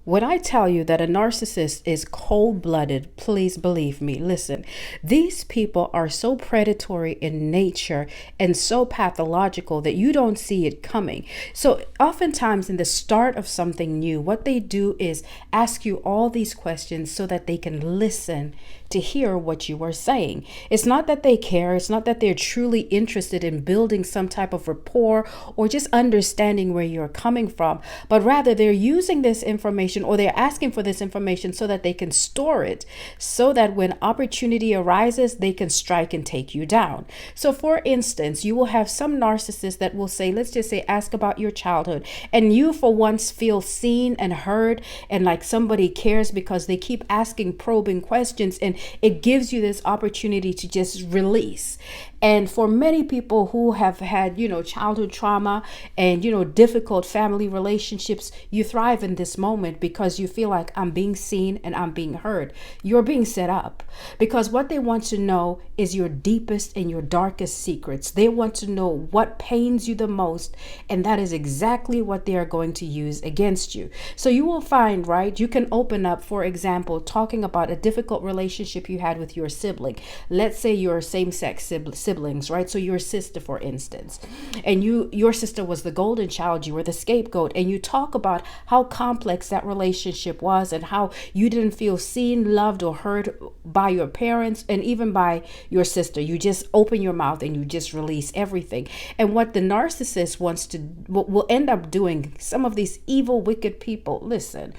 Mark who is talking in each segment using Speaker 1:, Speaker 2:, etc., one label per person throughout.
Speaker 1: When I tell you that a narcissist is cold-blooded, please believe me. Listen, these people are so predatory in nature and so pathological that you don't see it coming. So oftentimes in the start of something new, what they do is ask you all these questions so that they can listen to hear what you are saying. It's not that they care. It's not that they're truly interested in building some type of rapport or just understanding where you're coming from, but rather they're using this information, or they're asking for this information so that they can store it, so that when opportunity arises, they can strike and take you down. So for instance, you will have some narcissists that will say, let's just say, ask about your childhood, and you for once feel seen and heard and like somebody cares because they keep asking probing questions, and it gives you this opportunity to just release. And for many people who have had, childhood trauma and, difficult family relationships, you thrive in this moment because you feel like I'm being seen and I'm being heard. You're being set up because what they want to know is your deepest and your darkest secrets. They want to know what pains you the most. And that is exactly what they are going to use against you. So you will find, right, you can open up, for example, talking about a difficult relationship you had with your sibling. Let's say you're same-sex siblings, right? So your sister, for instance, and your sister was the golden child, you were the scapegoat, and you talk about how complex that relationship was and how you didn't feel seen, loved, or heard by your parents and even by your sister. You just open your mouth and you just release everything. And what the narcissist wants to will end up doing, some of these evil, wicked people, listen,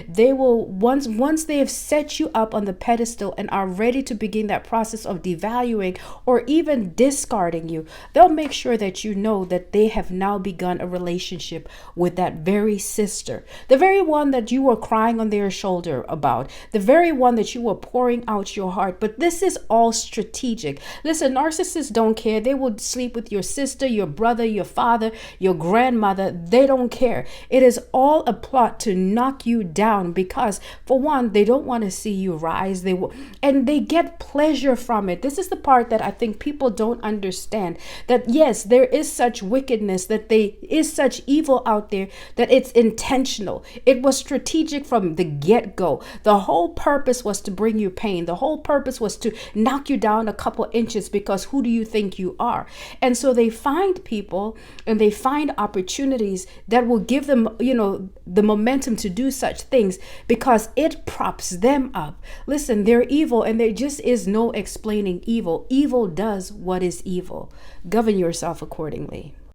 Speaker 1: they will once they have set you up on the pedestal and are ready to begin that process of devaluing or even discarding you, they'll make sure that you know that they have now begun a relationship with that very sister, the very one that you were crying on their shoulder about, the very one that you were pouring out your heart. But this is all strategic. Listen, narcissists don't care. They will sleep with your sister, your brother, your father, your grandmother. They don't care. It is all a plot to knock you down because, for one, they don't want to see you rise. And they get pleasure from it. This is the part that I think people don't understand, that yes, there is such wickedness, that there is such evil out there, that it's intentional. It was strategic from the get-go. The whole purpose was to bring you pain. The whole purpose was to knock you down a couple inches because who do you think you are? And so they find people and they find opportunities that will give them, the momentum to do such things because it props them up. Listen, they're evil and there just is no explaining evil. Evil does what is evil. Govern yourself accordingly.